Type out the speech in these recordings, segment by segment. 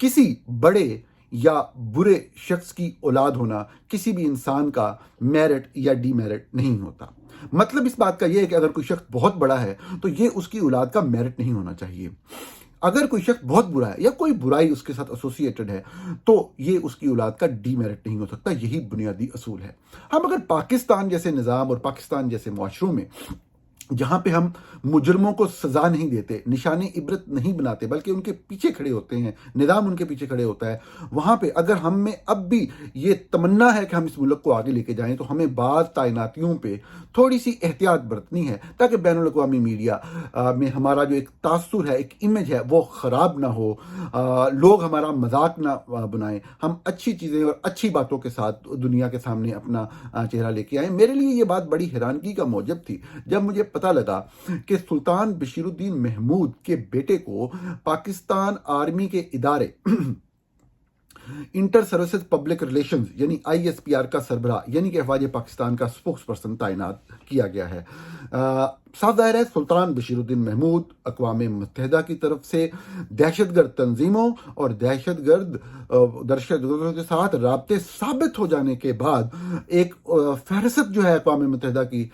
किसी बड़े या बुरे शख्स की औलाद होना किसी भी इंसान का मेरिट या डीमेरिट नहीं होता। मतलब इस बात का यह है कि अगर कोई शख्स बहुत बड़ा है तो ये उसकी औलाद का मेरिट नहीं होना चाहिए। अगर कोई शख्स बहुत बुरा है या कोई बुराई उसके साथ एसोसिएटेड है तो ये उसकी औलाद का डीमेरिट नहीं हो सकता। यही बुनियादी असूल है। हम अगर पाकिस्तान जैसे निज़ाम और पाकिस्तान जैसे मुआशरों में, जहां पे हम मुजरमों को सजा नहीं देते, निशाने इबरत नहीं बनाते, बल्कि उनके पीछे खड़े होते हैं, निज़ाम उनके पीछे खड़े होता है, वहां पे अगर हम में अब भी ये तमन्ना है कि हम इस मुल्क को आगे लेके जाएं तो हमें बाज़ तैनातियों पे थोड़ी सी एहतियात बरतनी है ताकि बैनुल अक़वामी मीडिया में हमारा जो एक तासुर है, एक इमेज है, वो ख़राब ना हो, लोग हमारा मजाक ना बनाएं, हम अच्छी चीज़ें और अच्छी बातों के साथ दुनिया के सामने अपना चेहरा लेके आए। मेरे लिए ये बात बड़ी हैरानगी का मौजब थी जब मुझे पता लगा कि सुल्तान बशीरुद्दीन महमूद के बेटे को पाकिस्तान आर्मी के इदारे इंटर सर्विसेज पब्लिक रिलेशंस यानी ISPR का सरबराह यानी कि अफवाज पाकिस्तान का स्पोक्स पर्सन तैनात किया गया है। साफ जाहिर है सुल्तान बशीरुद्दीन महमूद अक़वाम मुत्तहिदा की तरफ से दहशतगर्द तंजीमों और दहशतगर्दों के साथ राब्ते साबित हो जाने के बाद एक फहरिस्त जो है अक़वाम मुत्तहिदा की,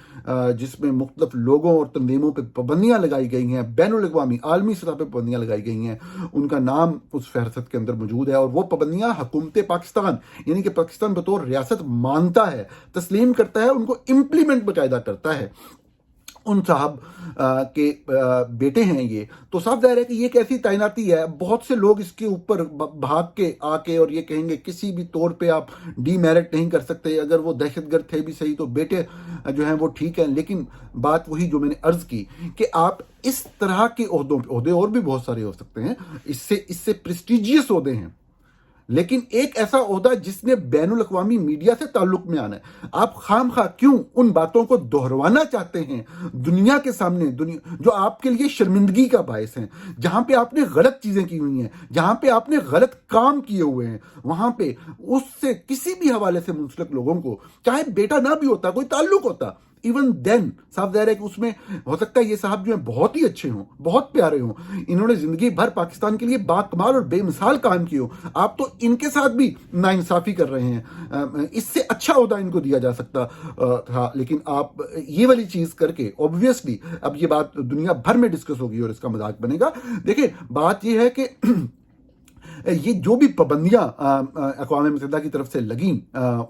जिसमें मुख्तलिफ लोगों और तंजीमों पर पाबंदियाँ लगाई गई हैं, बैनुल अक़वामी आलमी सतह पर पाबंदियाँ लगाई गई हैं, उनका नाम उस फहरिस्त के अंदर मौजूद है। और वो पाबंदियाँ हुकूमत पाकिस्तान यानी कि पाकिस्तान बतौर रियासत मानता है, तस्लीम करता है, उनको इम्प्लीमेंट बाकायदा करता है। उन साहब के बेटे हैं ये, तो साफ जाहिर है कि ये एक ऐसी तैनाती है, बहुत से लोग इसके ऊपर भाग के आके और ये कहेंगे किसी भी तौर पे आप डीमेरिट नहीं कर सकते, अगर वो दहशतगर्द थे भी सही तो बेटे जो हैं वो ठीक हैं। लेकिन बात वही जो मैंने अर्ज की कि आप इस तरह के ओहदे और भी बहुत सारे हो सकते हैं, इससे प्रेस्टिजियस ओहदे हैं, लेकिन एक ऐसा ओहदा जिसने बैनुल अक़वामी मीडिया से ताल्लुक में आना है। आप खामखा क्यों उन बातों को दोहरवाना चाहते हैं दुनिया के सामने, दुनिया जो आपके लिए शर्मिंदगी का बायस है, जहां पे आपने गलत चीजें की हुई हैं, जहां पे आपने गलत काम किए हुए हैं, वहां पे उससे किसी भी हवाले से मुंसलिक लोगों को, चाहे बेटा ना भी होता, कोई ताल्लुक होता, इवन देन साफ जाहिर है कि उसमें हो सकता है ये साहब जो है बहुत ही अच्छे हों, बहुत प्यारे हों, इन्होंने जिंदगी भर पाकिस्तान के लिए बाकमाल और बेमिसाल काम किए हो, आप तो इनके साथ भी नाइंसाफी कर रहे हैं। इससे अच्छा ओहदा इनको दिया जा सकता था, लेकिन आप ये वाली चीज करके ऑब्वियसली अब ये बात दुनिया भर में डिस्कस होगी और इसका मजाक बनेगा। देखिए बात ये है कि ये जो भी पाबंदियां अक़वाम मुत्तहिदा की तरफ से लगी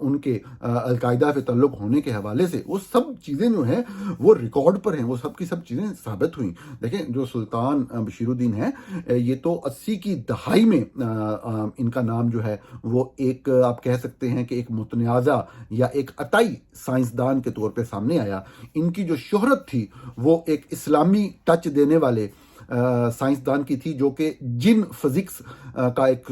उनके अलकायदा से ताल्लुक होने के हवाले से, वो सब चीज़ें जो हैं वो रिकॉर्ड पर हैं, वो सब की सब चीज़ें साबित हुई। देखें जो सुल्तान बशीरुद्दीन है, ये तो 80 की दहाई में इनका नाम जो है वो एक आप कह सकते हैं कि एक मुतनाज़ा या एक अताई साइंसदान के तौर पे सामने आया। इनकी जो शोहरत थी वो एक इस्लामी टच देने वाले साइंसदान की थी, जो कि जिन फिजिक्स का एक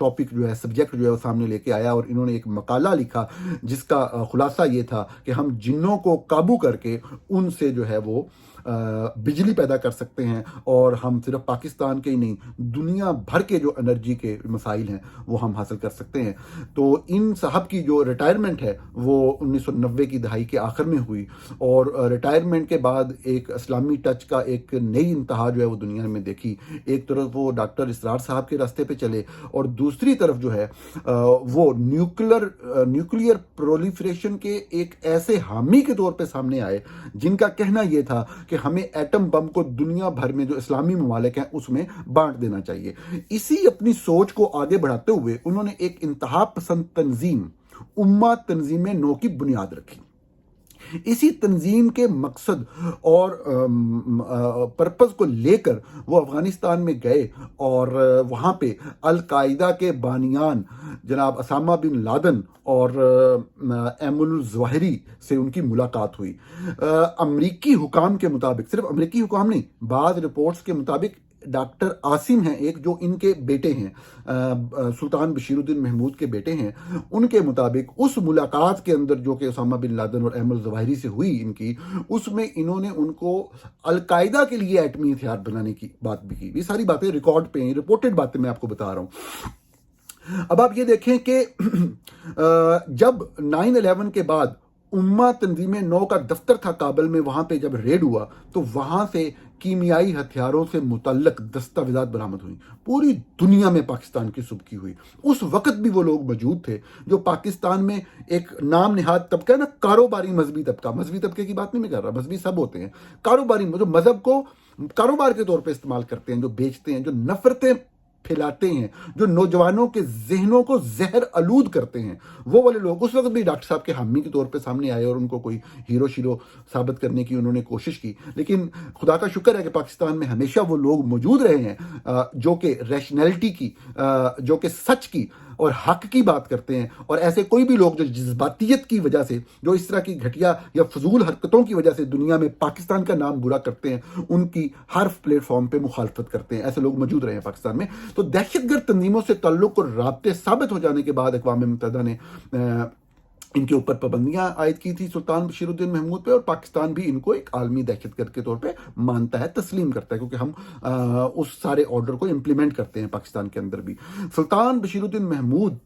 टॉपिक जो है, सब्जेक्ट जो है वो सामने लेके आया, और इन्होंने एक मकाला लिखा जिसका खुलासा ये था कि हम जिन्नों को काबू करके उनसे जो है वो बिजली पैदा कर सकते हैं, और हम सिर्फ पाकिस्तान के ही नहीं दुनिया भर के जो एनर्जी के मसाइल हैं वो हम हासिल कर सकते हैं। तो इन साहब की जो रिटायरमेंट है वो 1990 की दहाई के आखिर में हुई, और रिटायरमेंट के बाद एक इस्लामी टच का एक नई इंतहा जो है वो दुनिया में देखी। एक तरफ वो डॉक्टर इसरार साहब के रास्ते पे चले, और दूसरी तरफ जो है वो न्यूक्लियर प्रोलिफरेशन के एक ऐसे हामी के तौर पे सामने आए जिनका कहना यह था कि हमें एटम बम को दुनिया भर में जो इस्लामी ममालिक हैं उसमें बांट देना चाहिए। इसी अपनी सोच को आगे बढ़ाते हुए उन्होंने एक इंतहा पसंद तंजीम उम्मा तंजीम नौ की बुनियाद रखी। इसी तंजीम के मकसद और पर्पस को लेकर वो अफगानिस्तान में गए, और वहाँ पे अल कायदा के बानियान जनाब असामा बिन लादन और एमुल ज़वाहिरी से उनकी मुलाकात हुई। अमरीकी हुकाम के मुताबिक, सिर्फ अमरीकी हुकाम नहीं, बाद रिपोर्ट्स के मुताबिक डॉक्टर आसिम हैं एक, जो इनके बेटे हैं, सुल्तान बशीरुद्दीन महमूद के बेटे हैं, उनके मुताबिक उस मुलाकात के अंदर जो कि उसामा बिन लादन और अहमद ज़वाहिरी से हुई इनकी, उसमें इन्होंने उनको अलकायदा के लिए एटमी हथियार बनाने की बात भी की। ये सारी बातें रिकॉर्ड पे हैं, रिपोर्टेड बातें मैं आपको बता रहा हूँ। अब आप ये देखें कि जब 9/11 के बाद उम्मा तंजीम नौ का दफ्तर था काबल में, वहां पे जब रेड हुआ तो वहां से कीमियाई हथियारों से मुतल्लक दस्तावेजात बरामद हुई। पूरी दुनिया में पाकिस्तान की सुबकी हुई। उस वक्त भी वो लोग मौजूद थे जो पाकिस्तान में एक नाम निहाद तबका है ना, कारोबारी मजहबी तबका, मजहबी तबके की बात नहीं मैं कर रहा, मजहबी सब होते हैं, कारोबारी जो मजहब को कारोबार के तौर पे इस्तेमाल करते हैं, जो बेचते हैं, जो नफरतें फैलाते हैं, जो नौजवानों के जहनों को जहर आलूद करते हैं, वो वाले लोग उस वक्त भी डॉक्टर साहब के हामी के तौर पे सामने आए और उनको कोई हीरो शीरो साबित करने की उन्होंने कोशिश की। लेकिन खुदा का शुक्र है कि पाकिस्तान में हमेशा वो लोग मौजूद रहे हैं जो कि रैशनैलिटी की, जो कि सच की और हक की बात करते हैं। और ऐसे कोई भी लोग जो जज्बातियत की वजह से, जो इस तरह की घटिया या फजूल हरकतों की वजह से दुनिया में पाकिस्तान का नाम बुरा करते हैं, उनकी हर प्लेटफॉर्म पे मुखालफत करते हैं, ऐसे लोग मौजूद रहे हैं पाकिस्तान में। तो दहशतगर्द तंजीमों से ताल्लुक और राब्ते साबित हो जाने के बाद अक़वाम मुत्तहिदा ने इनके ऊपर पाबंदियां आयद की थी सुल्तान बशीरुद्दीन महमूद पे, और पाकिस्तान भी इनको एक आलमी दहशतगर्द के तौर पे मानता है, तस्लीम करता है, क्योंकि हम उस सारे ऑर्डर को इम्प्लीमेंट करते हैं पाकिस्तान के अंदर भी। सुल्तान बशीरुद्दीन महमूद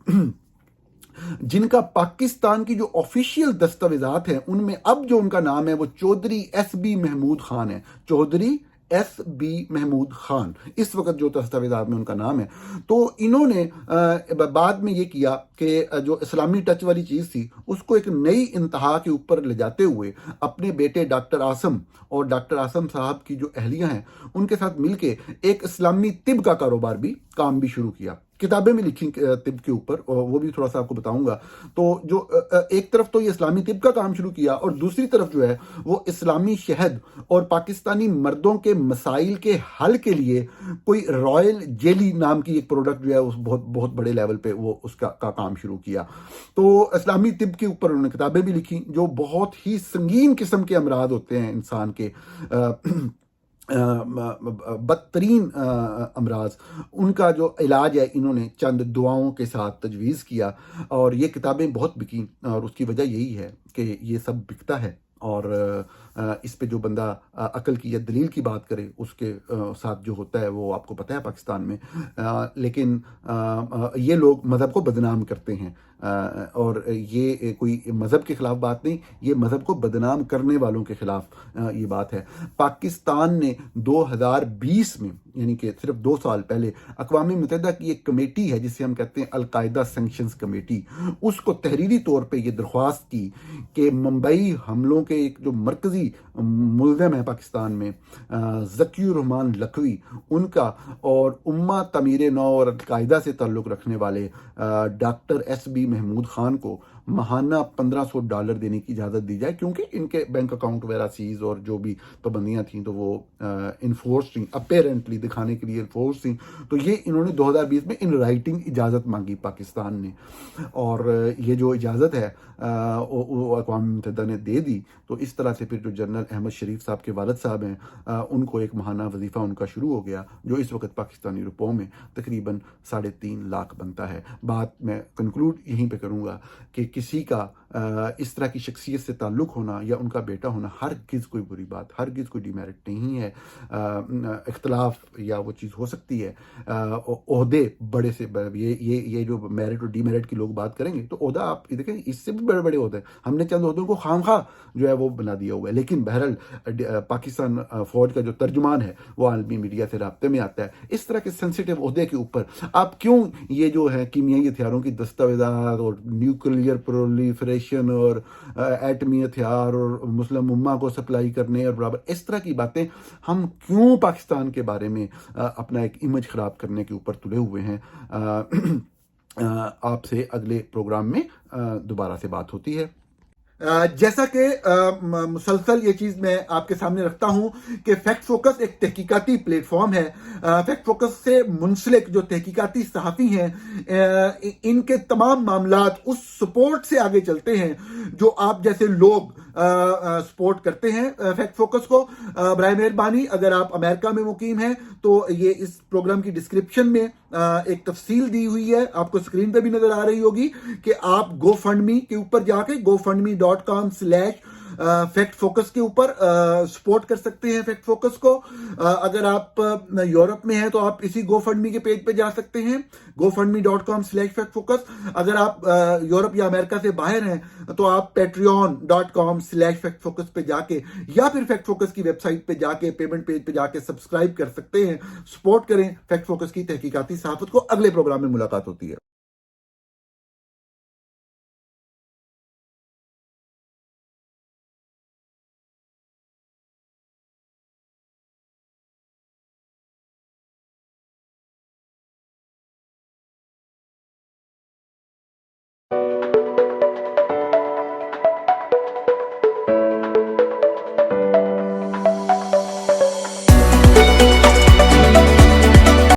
जिनका पाकिस्तान की जो ऑफिशियल दस्तावेजात हैं उनमें अब जो उनका नाम है वो चौधरी SB महमूद खान है, चौधरी SB महमूद खान इस वक्त जो दस्तावेजात में उनका नाम है। तो इन्होंने बाद में ये किया कि जो इस्लामी टच वाली चीज़ थी उसको एक नई इंतहा के ऊपर ले जाते हुए अपने बेटे डॉक्टर आसम और डॉक्टर आसम साहब की जो अहलियां हैं उनके साथ मिलके एक इस्लामी तिब का कारोबार भी काम भी शुरू किया। किताबें भी लिखी तिब के ऊपर, और वो भी थोड़ा सा आपको बताऊंगा। तो जो एक तरफ तो ये इस्लामी तिब का काम शुरू किया और दूसरी तरफ जो है वो इस्लामी शहद और पाकिस्तानी मर्दों के मसाइल के हल के लिए कोई रॉयल जेली नाम की एक प्रोडक्ट जो है उस बहुत बहुत बड़े लेवल पे वो उसका काम शुरू किया। तो इस्लामी तिब के ऊपर उन्होंने किताबें भी लिखी जो बहुत ही संगीन किस्म के अमराज होते हैं इंसान के, बदतरीन अमराज, उनका जो इलाज है इन्होंने चंद दुआओं के साथ तजवीज़ किया और ये किताबें बहुत बिकी। और उसकी वजह यही है कि ये सब बिकता है और इस पे जो बंदा अकल की या दलील की बात करे उसके साथ जो होता है वो आपको पता है पाकिस्तान में। लेकिन ये लोग मज़हब को बदनाम करते हैं और ये कोई मज़हब के ख़िलाफ़ बात नहीं, ये मज़हब को बदनाम करने वालों के ख़िलाफ़ ये बात है। पाकिस्तान ने 2020 में यानी कि सिर्फ 2 साल पहले अक़वाम मुत्तहिदा की एक कमेटी है जिसे हम कहते हैं अल-कायदा सैंक्शंस कमेटी, उसको तहरीरी तौर पे ये दरख्वास्त की कि मुंबई हमलों के एक जो मरकज़ी मुल्ज़िम है पाकिस्तान में ज़कीउर रहमान लखवी, उनका और उम्मा तमीर नौ और अल-कायदा से ताल्लुक़ रखने वाले डॉक्टर SB महमूद खान को महाना $1500 देने की इजाज़त दी जाए, क्योंकि इनके बैंक अकाउंट वगैरह सीज और जो भी पाबंदियाँ थी तो वो इन्फोर्स थी, अपेरेंटली दिखाने के लिए इन्फोर्स थी। तो ये इन्होंने 2020 में इन राइटिंग इजाज़त मांगी पाकिस्तान ने, और ये जो इजाज़त है वो अक़वाम मुत्तहिदा ने दे दी। तो इस तरह से फिर जो जनरल अहमद शरीफ साहब के वालिद साहब हैं उनको एक महाना वजीफ़ा उनका शुरू हो गया, जो इस वक्त पाकिस्तानी रुपयों में तकरीबन 3.5 लाख बनता है। बात मैं कंक्लूड यहीं पे करूँगा कि किसी का इस तरह की शख्सियत से ताल्लुक़ होना या उनका बेटा होना हरगिज़ कोई बुरी बात, हरगिज़ कोई डिमेरिट नहीं है। इख्तलाफ या वो चीज़ हो सकती है, ओहदे बड़े से ये जो मेरिट और डीमेरिट की लोग बात करेंगे तो ओहदा आप देखें इससे भी बड़े बड़े होते हैं, हमने चंद ओहदों को खामखा जो है वो बना दिया हुआ है। लेकिन बहरहाल पाकिस्तान फ़ौज का जो तर्जुमान है वो आलमी मीडिया से राब्ते में आता है। इस तरह के सेंसिटिव ओहदे के ऊपर आप क्यों ये जो है कीमियाई हथियारों की दस्तावेज़ात और न्यूक्लियर प्रोलिफरेशन और एटमी हथियार और मुस्लिम उम्मा को सप्लाई करने और बराबर इस तरह की बातें हम क्यों पाकिस्तान के बारे में अपना एक इमेज ख़राब करने के ऊपर तुले हुए हैं। आपसे अगले प्रोग्राम में दोबारा से बात होती है। जैसा कि मुसलसल ये चीज़ मैं आपके सामने रखता हूं कि फैक्ट फोकस एक तहकीकाती प्लेटफॉर्म है। फैक्ट फोकस से मुंसलिक जो तहकीकाती सहाफ़ी हैं इनके तमाम मामलात उस सपोर्ट से आगे चलते हैं जो आप जैसे लोग सपोर्ट करते हैं फैक्ट फोकस को। बराए मेहरबानी अगर आप अमेरिका में मुकीम हैं तो ये इस प्रोग्राम की डिस्क्रिप्शन में एक तफसील दी हुई है, आपको स्क्रीन पे भी नजर आ रही होगी कि आप GoFundMe के ऊपर जाके GoFundMe.com/ فیکٹ فوکس کے اوپر سپورٹ کر سکتے ہیں فیکٹ فوکس کو. اگر آپ یورپ میں ہیں تو آپ اسی گو فنڈ می کے پیج پہ جا سکتے ہیں, gofundme.com/factfocus. اگر آپ یورپ یا امریکہ سے باہر ہیں تو آپ patreon.com/factfocus پہ جا کے یا پھر فیکٹ فوکس کی ویب سائٹ پہ جا کے پیمنٹ پیج پہ جا کے سبسکرائب کر سکتے ہیں. سپورٹ کریں فیکٹ فوکس کی تحقیقاتی صحافت کو. اگلے پروگرام میں ملاقات ہوتی ہے.